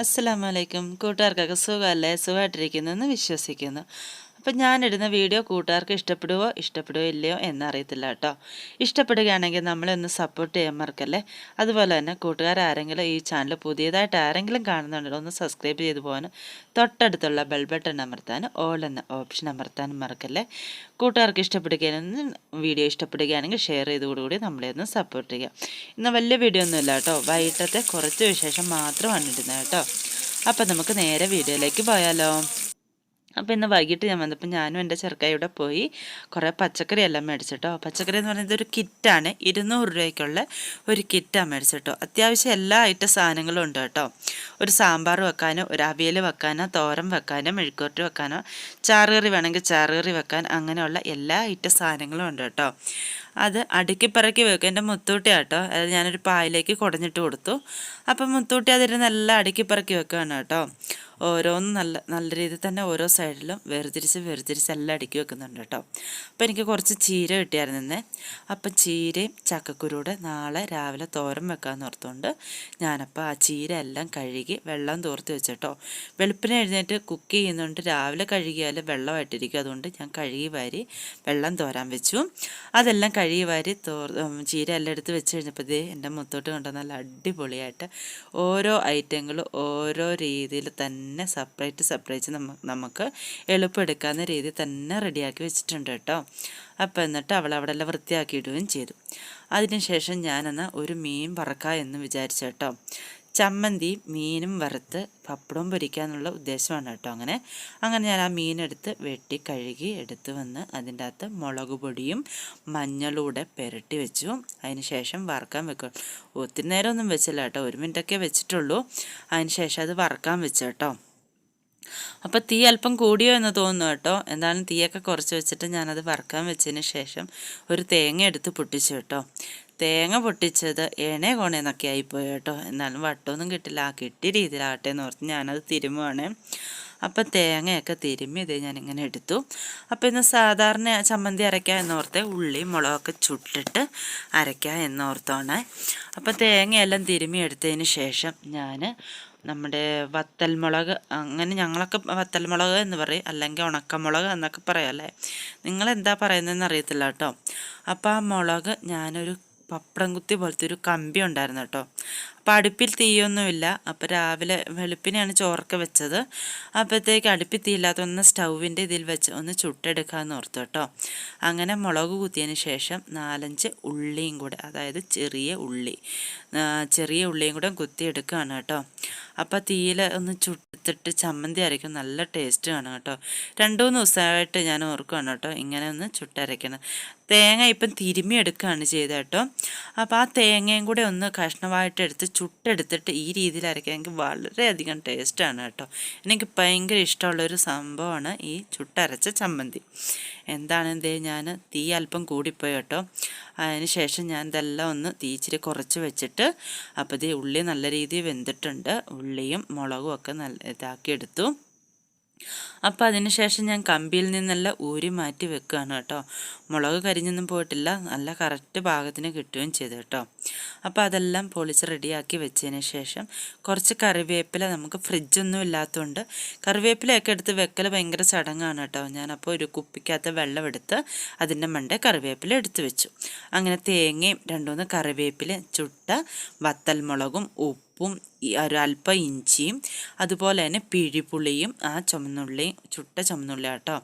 അസ്സലാമലൈക്കും. കൂട്ടുകാർക്കൊക്കെ സുഖമല്ലേ? സുഖമായിട്ടിരിക്കുന്നെന്ന് വിശ്വസിക്കുന്നു. അപ്പം ഞാനിടുന്ന വീഡിയോ കൂട്ടുകാർക്ക് ഇഷ്ടപ്പെടുവോ ഇല്ലയോ എന്നറിയത്തില്ല കേട്ടോ. ഇഷ്ടപ്പെടുകയാണെങ്കിൽ നമ്മളെ ഒന്ന് സപ്പോർട്ട് ചെയ്യാൻ മറക്കല്ലേ. അതുപോലെ തന്നെ കൂട്ടുകാരാരെങ്കിലും ഈ ചാനൽ പുതിയതായിട്ട് ആരെങ്കിലും കാണുന്നുണ്ടോ ഒന്ന് സബ്സ്ക്രൈബ് ചെയ്ത് പോകാനും തൊട്ടടുത്തുള്ള ബെൽ ബട്ടൺ അമർത്താനും ഓൾ എന്ന ഓപ്ഷൻ അമർത്താനും മറക്കല്ലേ. കൂട്ടുകാർക്ക് വീഡിയോ ഇഷ്ടപ്പെടുകയാണെങ്കിൽ ഷെയർ ചെയ്തോടുകൂടി നമ്മളെ ഒന്ന് സപ്പോർട്ട് ചെയ്യുക. ഇന്ന് വലിയ വീഡിയോ ഒന്നുമില്ല കേട്ടോ. വൈകിട്ടത്തെ കുറച്ച് വിശേഷം മാത്രമാണ് ഇടുന്നത് കേട്ടോ. അപ്പം നമുക്ക് നേരെ വീഡിയോയിലേക്ക് പോയാലോ. അപ്പോൾ ഇന്ന് വൈകിട്ട് ഞാൻ വന്നപ്പോൾ ഞാനും എൻ്റെ ചെറുക്കായൂടെ പോയി കുറേ പച്ചക്കറി എല്ലാം മേടിച്ചിട്ടോ. പച്ചക്കറി എന്ന് പറയുന്നത് ഒരു കിറ്റാണ്, 200 രൂപയ്ക്കുള്ള ഒരു കിറ്റാണ് മേടിച്ചിട്ടോ. അത്യാവശ്യം എല്ലാ ഐറ്റം സാധനങ്ങളും ഉണ്ട് കേട്ടോ. ഒരു സാമ്പാർ വെക്കാനോ, ഒരു അവിയൽ വെക്കാനോ, തോരൻ വെക്കാനോ, മെഴുക്കുവരട്ടി വെക്കാനോ, ചാറുകറി വേണമെങ്കിൽ ചാറുകറി വെക്കാൻ, അങ്ങനെയുള്ള എല്ലാ ഐറ്റം സാധനങ്ങളും ഉണ്ട് കേട്ടോ. അത് അടുക്കിപ്പറക്കി വെക്കും. എൻ്റെ മുത്തൂട്ടി കേട്ടോ, അത് ഞാനൊരു പായിലേക്ക് കുടഞ്ഞിട്ട് കൊടുത്തു. അപ്പം മുത്തൂട്ടി അതിന് നല്ല അടുക്കിപ്പറക്കി വെക്കുകയാണ് കേട്ടോ. ഓരോന്നും നല്ല രീതിയിൽ തന്നെ ഓരോ സൈഡിലും വേർതിരിച്ച് എല്ലാം അടുക്കി വെക്കുന്നുണ്ട് കേട്ടോ. അപ്പോൾ എനിക്ക് കുറച്ച് ചീര കിട്ടിയായിരുന്നേ. അപ്പം ചീരയും ചക്കക്കുരുവിടെ നാളെ രാവിലെ തോരൻ വെക്കാമെന്ന് ഓർത്തുകൊണ്ട് ഞാനപ്പോൾ ആ ചീര എല്ലാം കഴുകി വെള്ളം തോർത്തി വെച്ചിട്ടോ. വെളുപ്പിനെ എഴുന്നേറ്റ് കുക്ക് ചെയ്യുന്നുണ്ട്, രാവിലെ കഴുകിയാൽ വെള്ളമായിട്ടിരിക്കും. അതുകൊണ്ട് ഞാൻ കഴുകി വാരി വെള്ളം തോരാൻ വെച്ചു. അതെല്ലാം കഴുകി വാരി ചീര എല്ലാം എടുത്ത് വെച്ച് കഴിഞ്ഞപ്പോൾ എൻ്റെ മുത്തോട്ട് കണ്ടോ നല്ല അടിപൊളിയായിട്ട് ഓരോ ഐറ്റങ്ങളും ഓരോ രീതിയിൽ തന്നെ സെപ്പറേറ്റ് നമുക്ക് എളുപ്പം എടുക്കാവുന്ന രീതിയിൽ തന്നെ റെഡിയാക്കി വെച്ചിട്ടുണ്ട് കേട്ടോ. അപ്പം എന്നിട്ട് അവൾ അവിടെ എല്ലാം വൃത്തിയാക്കിയിടുകയും ചെയ്തു. അതിനുശേഷം ഞാനെന്നാൽ ഒരു മീൻ വറക്കാം എന്ന് വിചാരിച്ചു കേട്ടോ. ചമ്മന്തി മീനും വറുത്ത് പപ്പടവും പൊരിക്കാനുള്ള ഉദ്ദേശമാണ് കേട്ടോ. അങ്ങനെ ഞാൻ ആ മീനെടുത്ത് വെട്ടി കഴുകി എടുത്ത് വന്ന് അതിൻ്റെ അകത്ത് മുളക് പൊടിയും മഞ്ഞളൂടെ പുരട്ടി വെച്ചു. അതിന് ശേഷം വറക്കാൻ വെക്കും. ഒത്തിരി നേരമൊന്നും വെച്ചില്ല കേട്ടോ, 1 മിനിറ്റൊക്കെ വെച്ചിട്ടുള്ളൂ. അതിന് ശേഷം അത് വറക്കാൻ വെച്ചു കേട്ടോ. അപ്പോൾ തീ അല്പം കൂടിയോ എന്ന് തോന്നുന്നു കേട്ടോ. എന്തായാലും തീയൊക്കെ കുറച്ച് വെച്ചിട്ട് ഞാനത് വറക്കാൻ വെച്ചതിന് ശേഷം ഒരു തേങ്ങ എടുത്ത് പൊട്ടിച്ചു കേട്ടോ. തേങ്ങ പൊട്ടിച്ചത് കോണേന്നൊക്കെ ആയിപ്പോയി കേട്ടോ. എന്നാലും വട്ടമൊന്നും കിട്ടില്ല, ആ കിട്ടിയ രീതിയിലാകട്ടെ എന്ന് ഓർത്ത് ഞാനത് തിരുമുവാണ്. അപ്പം തേങ്ങയൊക്കെ തിരുമ്മി ഞാനിങ്ങനെ എടുത്തു. അപ്പോൾ ഇന്ന് സാധാരണ ചമ്മന്തി അരയ്ക്കുക എന്നോർത്തെ ഉള്ളി മുളകൊക്കെ ചുട്ടിട്ട് അരയ്ക്കുക എന്നോർത്താണ്. അപ്പം തേങ്ങയെല്ലാം തിരുമ്മി എടുത്തതിന് ശേഷം ഞാൻ നമ്മുടെ വത്തൽമുളക്, അങ്ങനെ ഞങ്ങളൊക്കെ വത്തൽമുളക് എന്ന് പറയും, അല്ലെങ്കിൽ ഉണക്കമുളക് എന്നൊക്കെ പറയാം അല്ലേ. നിങ്ങളെന്താ പറയുന്നതെന്ന് അറിയത്തില്ല കേട്ടോ. അപ്പോൾ ആ മുളക് ഞാനൊരു പപ്പടം കുത്തി പോലത്തെ ഒരു കമ്പി ഉണ്ടായിരുന്നു കേട്ടോ. അപ്പോൾ അടുപ്പിൽ തീയൊന്നുമില്ല. അപ്പോൾ രാവിലെ വെളുപ്പിനെയാണ് ചോറൊക്കെ വെച്ചത്. അപ്പോഴത്തേക്ക് അടുപ്പിൽ തീയില്ലാത്തൊന്ന് സ്റ്റൗവിൻ്റെ ഇതിൽ വെച്ച് ഒന്ന് ചുട്ടെടുക്കാമെന്ന് ഓർത്തു കേട്ടോ. അങ്ങനെ മുളക് കുത്തിയതിന് ശേഷം 4-5 ഉള്ളിയും കൂടെ, അതായത് ചെറിയ ഉള്ളിയും കൂടെ കുത്തിയെടുക്കുകയാണ് കേട്ടോ. അപ്പോൾ തീയിൽ ഒന്ന് ചുട്ടിട്ട് ചമ്മന്തി അരയ്ക്കും, നല്ല ടേസ്റ്റ് കാണും കേട്ടോ. 2-3 ദിവസമായിട്ട് ഞാൻ ഓർക്കുകയാണ് കേട്ടോ ഇങ്ങനെ ഒന്ന് ചുട്ടരയ്ക്കണം. തേങ്ങ ഇപ്പം തിരുമ്മി എടുക്കുകയാണ് ചെയ്തത് കേട്ടോ. അപ്പോൾ ആ തേങ്ങയും കൂടെ ഒന്ന് കഷ്ണമായിട്ട് എടുത്ത് ചുട്ടെടുത്തിട്ട് ഈ രീതിയിൽ അരയ്ക്കാൻ എനിക്ക് വളരെയധികം ടേസ്റ്റാണ് കേട്ടോ. എനിക്ക് ഭയങ്കര ഇഷ്ടമുള്ളൊരു സംഭവമാണ് ഈ ചുട്ടരച്ച ചമ്മന്തി. എന്താണ് ഞാൻ തീ അല്പം കൂടിപ്പോയി കേട്ടോ. അതിന് ശേഷം ഞാൻ ഇതെല്ലാം ഒന്ന് തീ ഇച്ചിരി കുറച്ച് വെച്ചിട്ട് അപ്പോൾ ഉള്ളി നല്ല രീതിയിൽ വെന്തിട്ടുണ്ട്. ഉള്ളിയും മുളകും ഒക്കെ നല്ല ഇതാക്കിയെടുത്തു. അപ്പോൾ അതിന് ശേഷം ഞാൻ കമ്പിയിൽ നിന്നെല്ലാം ഊരി മാറ്റി വെക്കുകയാണ് കേട്ടോ. മുളക് കരിഞ്ഞൊന്നും പോയിട്ടില്ല, നല്ല കറക്റ്റ് പാകത്തിന് കിട്ടുകയും ചെയ്തു കേട്ടോ. അപ്പോൾ അതെല്ലാം പൊളിച്ച് റെഡിയാക്കി വെച്ചതിന് ശേഷം കുറച്ച് കറിവേപ്പില, നമുക്ക് ഫ്രിഡ്ജൊന്നും ഇല്ലാത്തതുകൊണ്ട് കറിവേപ്പിലയൊക്കെ എടുത്ത് വെക്കൽ ഭയങ്കര ചടങ്ങാണ് കേട്ടോ. ഞാനപ്പോൾ ഒരു കുപ്പിക്കകത്ത് വെള്ളം എടുത്ത് അതിൻ്റെ മണ്ടേ കറിവേപ്പില എടുത്ത് വെച്ചു. അങ്ങനെ തേങ്ങയും 2-3 കറിവേപ്പില, ചുട്ട വത്തൽമുളകും ഉപ്പും ഒരല്പം ഇഞ്ചിയും അതുപോലെ തന്നെ പിഴിപുളിയും ആ ചുട്ട ചുമന്നുള്ളി കേട്ടോ,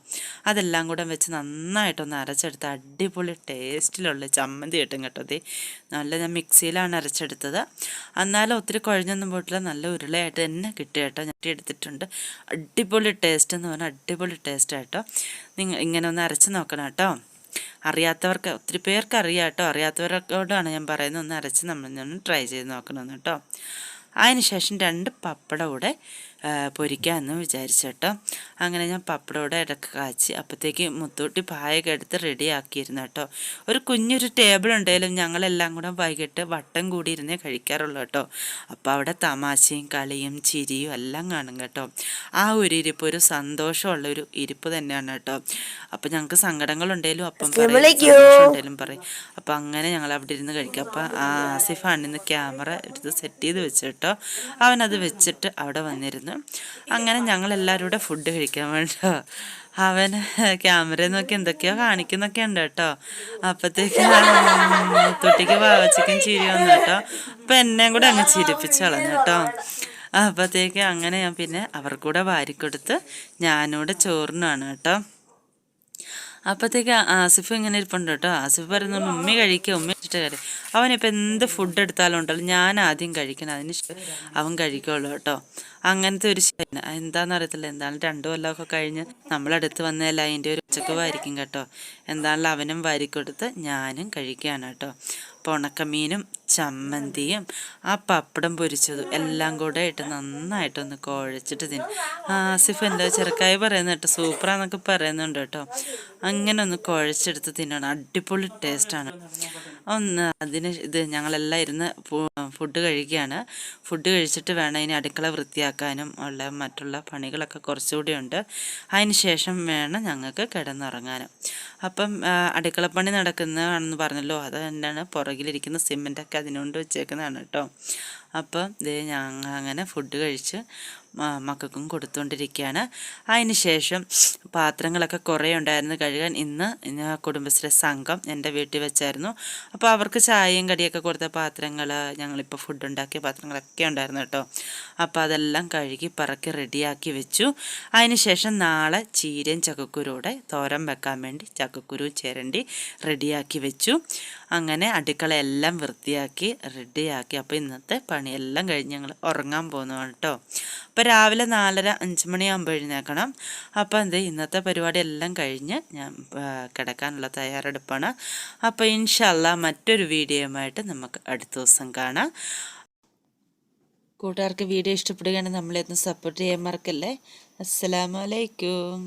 അതെല്ലാം കൂടെ വെച്ച് നന്നായിട്ടൊന്ന് അരച്ചെടുത്ത് അടിപൊളി ടേസ്റ്റിലുള്ള ചമ്മന്തി കിട്ടും കേട്ടോ. ഞാൻ മിക്സിയിലാണ് അരച്ചെടുത്തത്. എന്നാലും ഒത്തിരി കുഴഞ്ഞൊന്നും പോയിട്ടില്ല, നല്ല ഉരുളയായിട്ട് തന്നെ കിട്ടി കേട്ടോ. ഞാൻ എടുത്തിട്ടുണ്ട്. അടിപൊളി ടേസ്റ്റ് എന്ന് പറഞ്ഞാൽ അടിപൊളി ടേസ്റ്റ് കേട്ടോ. നിങ്ങൾ ഇങ്ങനെ ഒന്ന് അരച്ച് നോക്കണം കേട്ടോ. അറിയാത്തവർക്ക്, ഒത്തിരി പേർക്ക് അറിയാം കേട്ടോ, അറിയാത്തവരോടാണ് ഞാൻ പറയുന്നത്, ഒന്ന് അരച്ച് നമ്മളൊന്ന് ട്രൈ ചെയ്ത് നോക്കണമെന്ന് കേട്ടോ. അതിന് ശേഷം 2 പപ്പടം കൂടെ പൊരിക്കാമെന്ന് വിചാരിച്ചു കേട്ടോ. അങ്ങനെ ഞാൻ പപ്പടം കൂടെ ഇടയ്ക്ക് കാച്ചി അപ്പോഴത്തേക്ക് മുത്തൂട്ടി പായൊക്കെ എടുത്ത് റെഡിയാക്കിയിരുന്നു കേട്ടോ. ഒരു കുഞ്ഞൊരു ടേബിൾ ഉണ്ടെങ്കിലും ഞങ്ങളെല്ലാം കൂടെ വൈകിട്ട് വട്ടം കൂടി ഇരുന്നേ കഴിക്കാറുള്ളൂ കേട്ടോ. അപ്പോൾ അവിടെ തമാശയും കളിയും ചിരിയും എല്ലാം കാണും കേട്ടോ. ആ ഒരു ഇരിപ്പ് ഒരു സന്തോഷമുള്ളൊരു ഇരിപ്പ് തന്നെയാണ് കേട്ടോ. അപ്പോൾ ഞങ്ങൾക്ക് സങ്കടങ്ങളുണ്ടെങ്കിലും അപ്പം സന്തോഷമുണ്ടെങ്കിലും പറയും. അപ്പോൾ അങ്ങനെ ഞങ്ങൾ അവിടെ ഇരുന്ന് കഴിക്കും. അപ്പോൾ ആസിഫാണ് ഇന്ന് ക്യാമറ എടുത്ത് സെറ്റ് ചെയ്ത് വെച്ചു കേട്ടോ. കേട്ടോ. അവനത് വെച്ചിട്ട് അവിടെ വന്നിരുന്നു. അങ്ങനെ ഞങ്ങളെല്ലാവരും കൂടെ ഫുഡ് കഴിക്കാൻ വേണ്ടോ. അവൻ ക്യാമറ നോക്കി എന്തൊക്കെയോ കാണിക്കുന്നൊക്കെ ഉണ്ട് കേട്ടോ. അപ്പത്തേക്ക് തൊട്ടിക്ക് വാവച്ചിക്കും ചിരി വന്നു കേട്ടോ. അപ്പം എന്നെയും കൂടെ അങ്ങ് ചിരിപ്പിച്ച് കളഞ്ഞു കേട്ടോ. അപ്പത്തേക്ക് അങ്ങനെ ഞാൻ പിന്നെ അവർക്കൂടെ വാരിക്കൊടുത്ത് ഞാനൂടെ ചോറിനാണ് കേട്ടോ. അപ്പോഴത്തേക്ക് ആസിഫ് ഇങ്ങനെ ഇരിപ്പുണ്ട് കേട്ടോ. ആസിഫ് പറയുന്നു ഉമ്മി കഴിക്കുക, ഉമ്മി വെച്ചിട്ട് കാര്യം. അവനിപ്പോൾ എന്ത് ഫുഡ് എടുത്താലും ഉണ്ടല്ലോ ഞാൻ ആദ്യം കഴിക്കണം, അതിന് അവൻ കഴിക്കുള്ളൂ കേട്ടോ. അങ്ങനത്തെ ഒരു എന്താണെന്ന് അറിയത്തില്ല. എന്തായാലും 2 കൊല്ലമൊക്കെ കഴിഞ്ഞ് നമ്മളടുത്ത് വന്നതല്ല, അതിൻ്റെ ഒരു ഉച്ചക്കുവായിരിക്കും കേട്ടോ. എന്തായാലും അവനും വാരിക്കൊടുത്ത് ഞാനും കഴിക്കുകയാണ് കേട്ടോ. അപ്പോൾ ഉണക്കമീനും ചമ്മന്തിയും ആ പപ്പടം പൊരിച്ചതും എല്ലാം കൂടെ ഇട്ട് നന്നായിട്ടൊന്ന് കുഴച്ചിട്ട് തിന്നും. ആസിഫ് എൻ്റെ ചെറുക്കായി പറയുന്നത് കേട്ടോ, സൂപ്പറാന്നൊക്കെ പറയുന്നുണ്ട് കേട്ടോ. അങ്ങനെ ഒന്ന് കുഴച്ചെടുത്ത് തിന്നണം, അടിപൊളി ടേസ്റ്റാണ്. ഞങ്ങളെല്ലാം ഇരുന്ന് ഫുഡ് കഴിക്കുകയാണ്. ഫുഡ് കഴിച്ചിട്ട് വേണം ഇനി അടുക്കള വൃത്തിയാക്കാനും ഉള്ള മറ്റുള്ള പണികളൊക്കെ കുറച്ചുകൂടി ഉണ്ട്. അതിന് ശേഷം വേണം ഞങ്ങൾക്ക് കിടന്നുറങ്ങാനും. അപ്പം അടുക്കളപ്പണി നടക്കുന്നതാണെന്ന് പറഞ്ഞല്ലോ, അത് തന്നെയാണ് പുറകിലിരിക്കുന്ന സിമെൻ്റൊക്കെ അതിനുകൊണ്ട് വെച്ചേക്കുന്നതാണ് കേട്ടോ. അപ്പം ഞങ്ങൾ അങ്ങനെ ഫുഡ് കഴിച്ച് മക്കൾക്കും കൊടുത്തുകൊണ്ടിരിക്കുകയാണ്. അതിന് ശേഷം പാത്രങ്ങളൊക്കെ കുറേ ഉണ്ടായിരുന്നു കഴുകാൻ. ഇന്ന് കുടുംബശ്രീ സംഘം എൻ്റെ വീട്ടിൽ വെച്ചായിരുന്നു. അപ്പോൾ അവർക്ക് ചായയും കടിയൊക്കെ കൊടുത്ത പാത്രങ്ങൾ, ഞങ്ങളിപ്പോൾ ഫുഡ് ഉണ്ടാക്കിയ പാത്രങ്ങളൊക്കെ ഉണ്ടായിരുന്നു കേട്ടോ. അപ്പോൾ അതെല്ലാം കഴുകി പറക്കി റെഡിയാക്കി വെച്ചു. അതിന് ശേഷം നാളെ ചീരയും ചക്കക്കുരുവിടെ തോരൻ വെക്കാൻ വേണ്ടി ചക്കക്കുരു ചിരണ്ടി റെഡിയാക്കി വെച്ചു. അങ്ങനെ അടുക്കളയെല്ലാം വൃത്തിയാക്കി റെഡിയാക്കി. അപ്പോൾ ഇന്നത്തെ പണിയെല്ലാം കഴിഞ്ഞ് ഞങ്ങൾ ഉറങ്ങാൻ പോകുന്നതാണ് കേട്ടോ. അപ്പോൾ രാവിലെ 4:30-5 മണിയാകുമ്പോൾ എഴുന്നേൽക്കണം. അപ്പോൾ ഇന്നത്തെ പരിപാടിയെല്ലാം കഴിഞ്ഞ് ഞാൻ കിടക്കാനുള്ള തയ്യാറെടുപ്പാണ്. അപ്പോൾ ഇൻഷാ അല്ലാ മറ്റൊരു വീഡിയോയുമായിട്ട് നമുക്ക് അടുത്ത ദിവസം കാണാം. കൂട്ടുകാർക്ക് വീഡിയോ ഇഷ്ടപ്പെടുകയാണെങ്കിൽ നമ്മളെ ഒന്ന് സപ്പോർട്ട് ചെയ്യാൻ മറക്കല്ലേ. അസ്സലാമു അലൈക്കും.